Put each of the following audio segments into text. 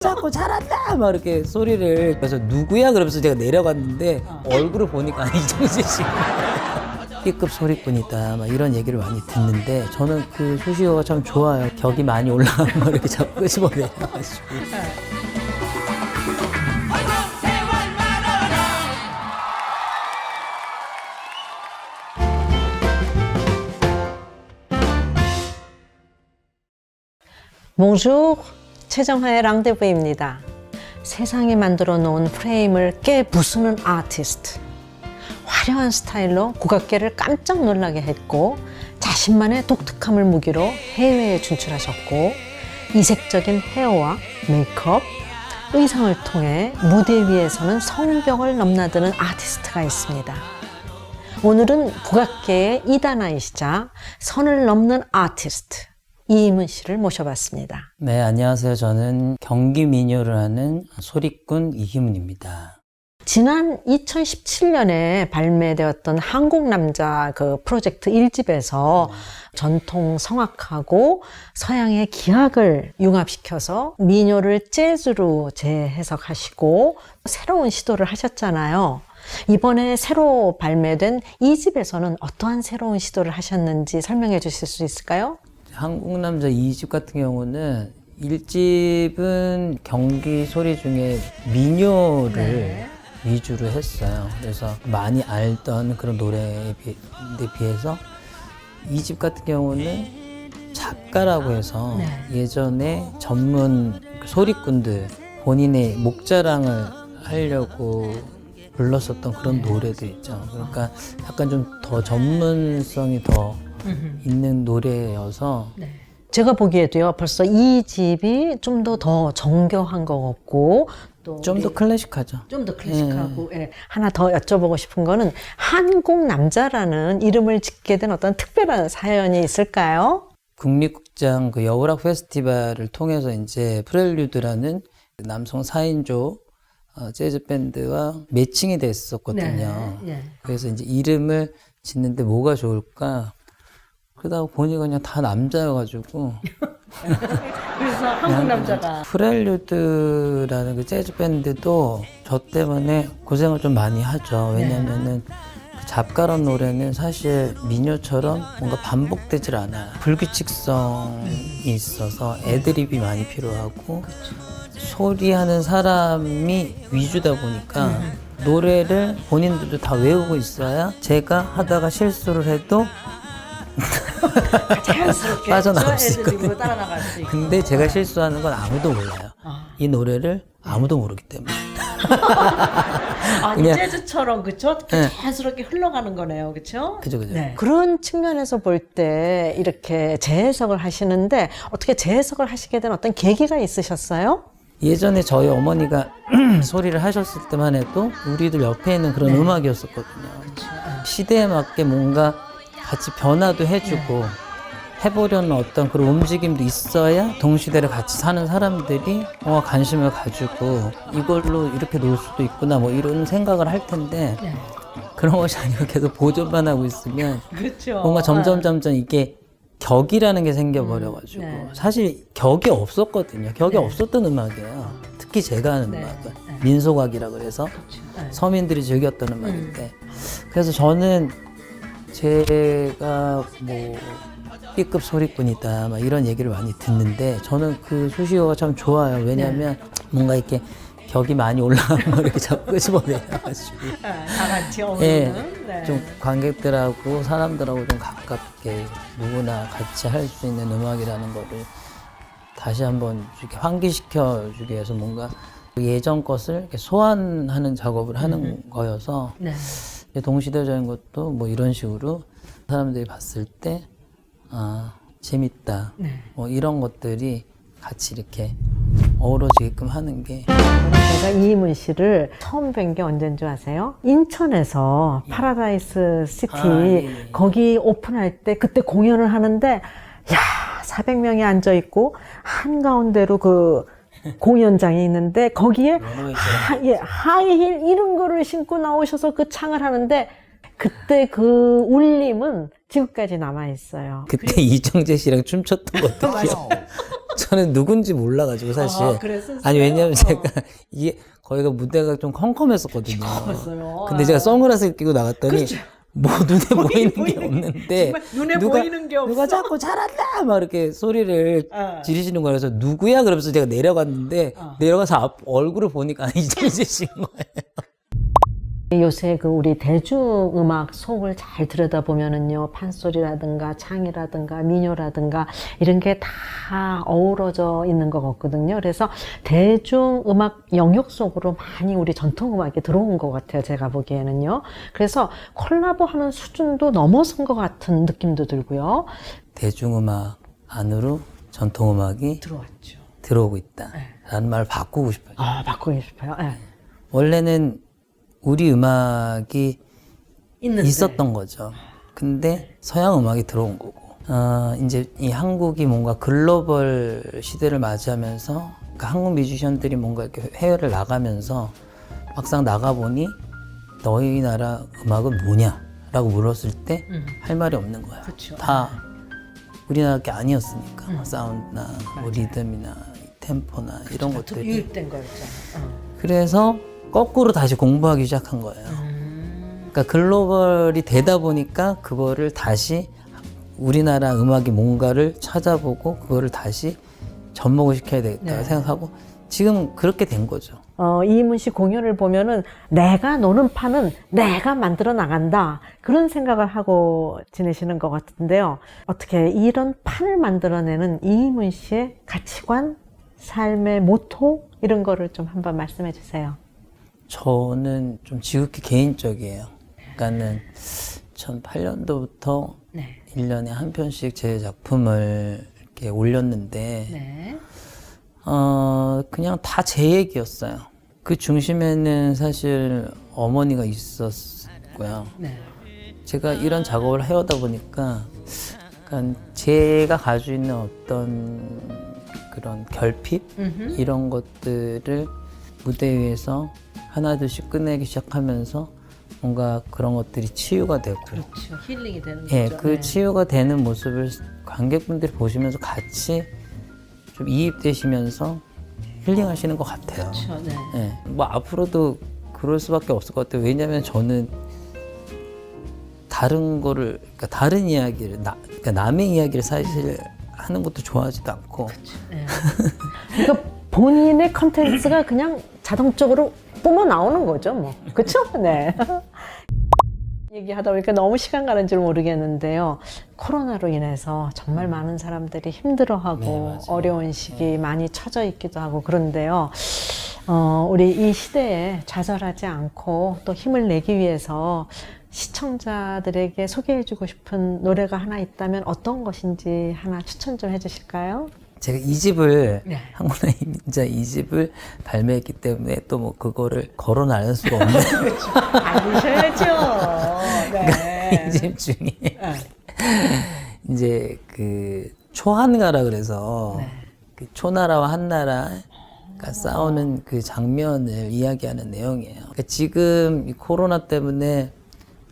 자꾸 잘한다 막 이렇게 소리를. 그래서 누구야 그러면서 제가 내려갔는데 얼굴을 보니까 이정재 씨 B급 소리꾼이다 막 이런 얘기를 많이 듣는데 저는 그 수식어가 참 좋아요. 격이 많이 올라가는 거 이렇게 자꾸 끄집어내가지고. Bonjour, 최정화의 랑데부입니다. 세상이 만들어 놓은 프레임을 깨 부수는 아티스트. 화려한 스타일로 국악계를 깜짝 놀라게 했고 자신만의 독특함을 무기로 해외에 진출하셨고 이색적인 헤어와 메이크업, 의상을 통해 무대 위에서는 성벽을 넘나드는 아티스트가 있습니다. 오늘은 국악계의 이단아이시자 선을 넘는 아티스트 이임은 씨를 모셔봤습니다. 네, 안녕하세요. 저는 경기 민요를 하는 소리꾼 이희문입니다. 지난 2017년에 발매되었던 한국남자 그 프로젝트 1집에서 전통 성악하고 서양의 기악을 융합시켜서 민요를 재즈로 재해석하시고 새로운 시도를 하셨잖아요. 이번에 새로 발매된 2집에서는 어떠한 새로운 시도를 하셨는지 설명해 주실 수 있을까요? 한국남자 2집 같은 경우는 1집은 경기 소리 중에 민요를 위주로 했어요. 그래서 많이 알던 그런 노래에 비해서 2집 같은 경우는 작가라고 해서 예전에 전문 소리꾼들 본인의 목자랑을 하려고 불렀었던 그런 노래들 있죠. 그러니까 약간 좀 더 전문성이 더 있는 노래여서 제가 보기에도요 벌써 이 집이 좀 더 정교한 것 같고 또 좀 더 클래식하죠. 좀 더 클래식하고 하나 더 여쭤보고 싶은 거는 한국남자라는 이름을 짓게 된 어떤 특별한 사연이 있을까요? 국립극장 그 여우락 페스티벌을 통해서 이제 프렐류드라는 남성 4인조 재즈 밴드와 매칭이 됐었거든요. 그래서 이제 이름을 짓는데 뭐가 좋을까? 그러다가 보니까 그냥 다 남자여가지고. 그래서 한국남자가 프렐류드라는 그 재즈 밴드도 저 때문에 고생을 좀 많이 하죠. 왜냐면은 그 잡가런 노래는 사실 민요처럼 뭔가 반복되질 않아요. 불규칙성이 있어서 애드립이 많이 필요하고 소리하는 사람이 위주다 보니까 노래를 본인들도 다 외우고 있어야 제가 하다가 실수를 해도 자연스럽게 빠져나갈 수 있거든요. 애드립으로 따라나갈 수 있고. 근데 제가 실수하는 건 아무도 몰라요. 이 노래를 아무도 모르기 때문에. 아니 그냥- 재즈처럼 그쵸? 자연스럽게 흘러가는 거네요, 그쵸? 그죠. 그런 측면에서 볼 때 이렇게 재해석을 하시는데 어떻게 재해석을 하시게 된 어떤 계기가 있으셨어요? 예전에 저희 어머니가 소리를 하셨을 때만 해도 우리들 옆에 있는 그런 음악이었었거든요. 시대에 맞게 뭔가 같이 변화도 해주고 해보려는 어떤 그런 움직임도 있어야 동시대를 같이 사는 사람들이 관심을 가지고 이걸로 이렇게 놀 수도 있구나 뭐 이런 생각을 할 텐데 그런 것이 아니고 계속 보존만 하고 있으면 그렇죠. 뭔가 점점 이게 격이라는 게 생겨버려가지고 사실 격이 없었거든요. 격이 없었던 음악이에요. 특히 제가 하는 음악은 민속악이라 그래서 서민들이 즐겼던 음악인데 그래서 저는 제가 뭐 B급 소리꾼이다 막 이런 얘기를 많이 듣는데 저는 그 수식어가 참 좋아요. 왜냐하면 뭔가 이렇게 격이 많이 올라가는 거 이렇게 자꾸 끄집어내가지고 다 같이 어울리는 좀 관객들하고 사람들하고 좀 가깝게 누구나 같이 할 수 있는 음악이라는 거를 다시 한번 이렇게 환기시켜 주기 위해서 뭔가 예전 것을 이렇게 소환하는 작업을 하는 거여서 동시대적인 것도 뭐 이런 식으로 사람들이 봤을 때 재밌다 뭐 이런 것들이 같이 이렇게 어우러지게끔 하는 게. 제가 이임은 씨를 처음 뵌 게 언제인 줄 아세요? 인천에서 파라다이스 시티 거기 오픈할 때 그때 공연을 하는데 야 400명이 앉아 있고 한가운데로 그 공연장이 있는데 거기에 하이힐 이런 거를 신고 나오셔서 그 창을 하는데 그때 그 울림은 지금까지 남아 있어요. 그때 이정재 씨랑 춤췄던 것도 기억. 저는 누군지 몰라가지고 사실. 그랬었어요? 아니 왜냐면 제가 이게 거기가 무대가 좀 컴컴했었거든요. 시커멓어요. 근데 제가 선글라스를 끼고 나갔더니 그렇죠. 뭐 눈에 보이는 게 없는데 정말 눈에 보이는 게 없어. 누가 자꾸 잘한다 막 이렇게 소리를 지르시는 거라서 누구야? 그러면서 제가 내려갔는데 내려가서 얼굴을 보니까 이정재 씨인 거예요. 요새 그 우리 대중음악 속을 잘 들여다보면은요, 판소리라든가 창이라든가 민요라든가 이런 게 다 어우러져 있는 것 같거든요. 그래서 대중음악 영역 속으로 많이 우리 전통음악이 들어온 것 같아요, 제가 보기에는요. 그래서 콜라보하는 수준도 넘어선 것 같은 느낌도 들고요. 대중음악 안으로 전통음악이 들어왔죠. 들어오고 있다라는 말을 바꾸고 싶어요. 바꾸고 싶어요. 네. 원래는 우리 음악이 있었던 거죠. 근데 서양 음악이 들어온 거고, 이제 이 한국이 뭔가 글로벌 시대를 맞이하면서, 그러니까 한국 뮤지션들이 뭔가 이렇게 해외를 나가면서 막상 나가보니 너희 나라 음악은 뭐냐? 라고 물었을 때 할 말이 없는 거야. 그쵸. 다 우리나라 게 아니었으니까. 사운드나 뭐 리듬이나 템포나 이런 것들이. 유입된 거였잖아. 그래서 거꾸로 다시 공부하기 시작한 거예요. 그러니까 글로벌이 되다 보니까 그거를 다시 우리나라 음악이 뭔가를 찾아보고 그거를 다시 접목을 시켜야 되겠다 생각하고 지금 그렇게 된 거죠. 이희문 씨 공연을 보면은 내가 노는 판은 내가 만들어 나간다. 그런 생각을 하고 지내시는 것 같은데요. 어떻게 이런 판을 만들어내는 이희문 씨의 가치관, 삶의 모토 이런 거를 좀 한번 말씀해 주세요. 저는 좀 지극히 개인적이에요. 그러니까는 2008년도부터 1년에 한 편씩 제 작품을 이렇게 올렸는데 그냥 다 제 얘기였어요. 그 중심에는 사실 어머니가 있었고요. 제가 이런 작업을 해오다 보니까 그러니까 제가 가지고 있는 어떤 그런 결핍 이런 것들을 무대 위에서 하나둘씩 꺼내기 시작하면서 뭔가 그런 것들이 치유가 되고 그렇죠. 힐링이 되는 예, 거죠. 그 치유가 되는 모습을 관객분들이 보시면서 같이 좀 이입되시면서 힐링하시는 것 같아요. 그렇죠. 네. 예, 뭐 앞으로도 그럴 수밖에 없을 것 같아요. 왜냐하면 저는 다른 거를 그러니까 다른 이야기를 그러니까 남의 이야기를 사실 하는 것도 좋아하지도 않고. 네. 그러니까 본인의 컨텐츠가 그냥 자동적으로 뿜어 나오는 거죠, 뭐. 그렇죠? 네. 얘기하다 보니까 너무 시간 가는 줄 모르겠는데요. 코로나로 인해서 정말 많은 사람들이 힘들어하고 어려운 시기 많이 처져 있기도 하고 그런데요. 우리 이 시대에 좌절하지 않고 또 힘을 내기 위해서 시청자들에게 소개해주고 싶은 노래가 하나 있다면 어떤 것인지 하나 추천 좀 해주실까요? 제가 이 집을 한국의 임자 이 집을 발매했기 때문에 또 뭐 그거를 거론 안 할 수가 없는 알리셔야죠. 네. 이 집 중에 이제 그 초한가라 그래서 그 초나라와 한나라가 싸우는 그 장면을 이야기하는 내용이에요. 그러니까 지금 이 코로나 때문에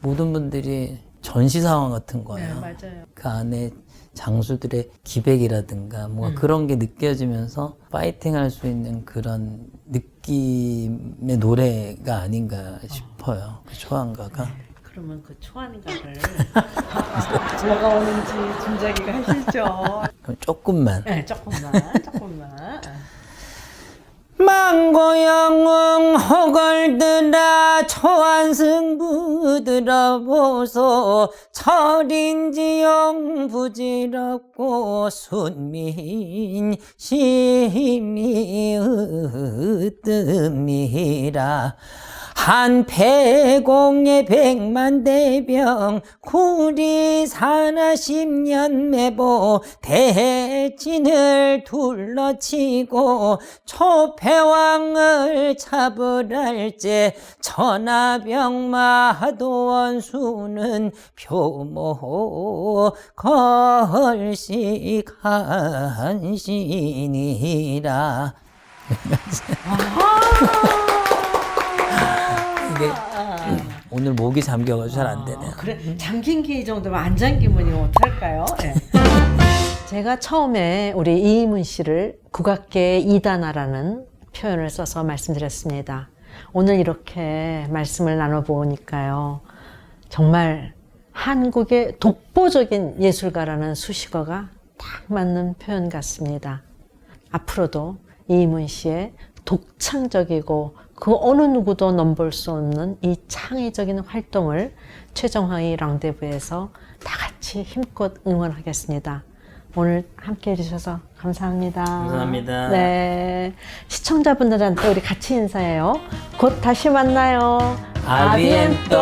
모든 분들이 전시 상황 같은 거예요. 네, 맞아요. 그 안에 장수들의 기백이라든가 뭔가 그런 게 느껴지면서 파이팅 할 수 있는 그런 느낌의 노래가 아닌가 싶어요. 그 초한가가. 그러면 그 초안가를 뭐가 오는지 짐작이가 하시죠? 그럼 조금만. 네, 조금만. 망고영웅 호걸들아 초안승부들아 보소 철인지영 부지럽고 순민 심이 으뜸이라 한패공의 백만대병 구리 사나 10년 매보 대진을 둘러치고 초패왕을 잡으랄제 천하병마도원수는 표모 걸식한신이라. 이게 오늘 목이 잠겨가지고 잘 안 되네요. 그래, 잠긴 게 이 정도면 안 잠기면 이거 어떡할까요? 네. 제가 처음에 우리 이희문 씨를 국악계의 이단아라는 표현을 써서 말씀드렸습니다. 오늘 이렇게 말씀을 나눠보니까요. 정말 한국의 독보적인 예술가라는 수식어가 딱 맞는 표현 같습니다. 앞으로도 이희문 씨의 독창적이고 그 어느 누구도 넘볼 수 없는 이 창의적인 활동을 최정화의 랑데부에서 다 같이 힘껏 응원하겠습니다. 오늘 함께 해주셔서 감사합니다. 감사합니다. 네. 시청자분들한테 우리 같이 인사해요. 곧 다시 만나요. 아비엔토.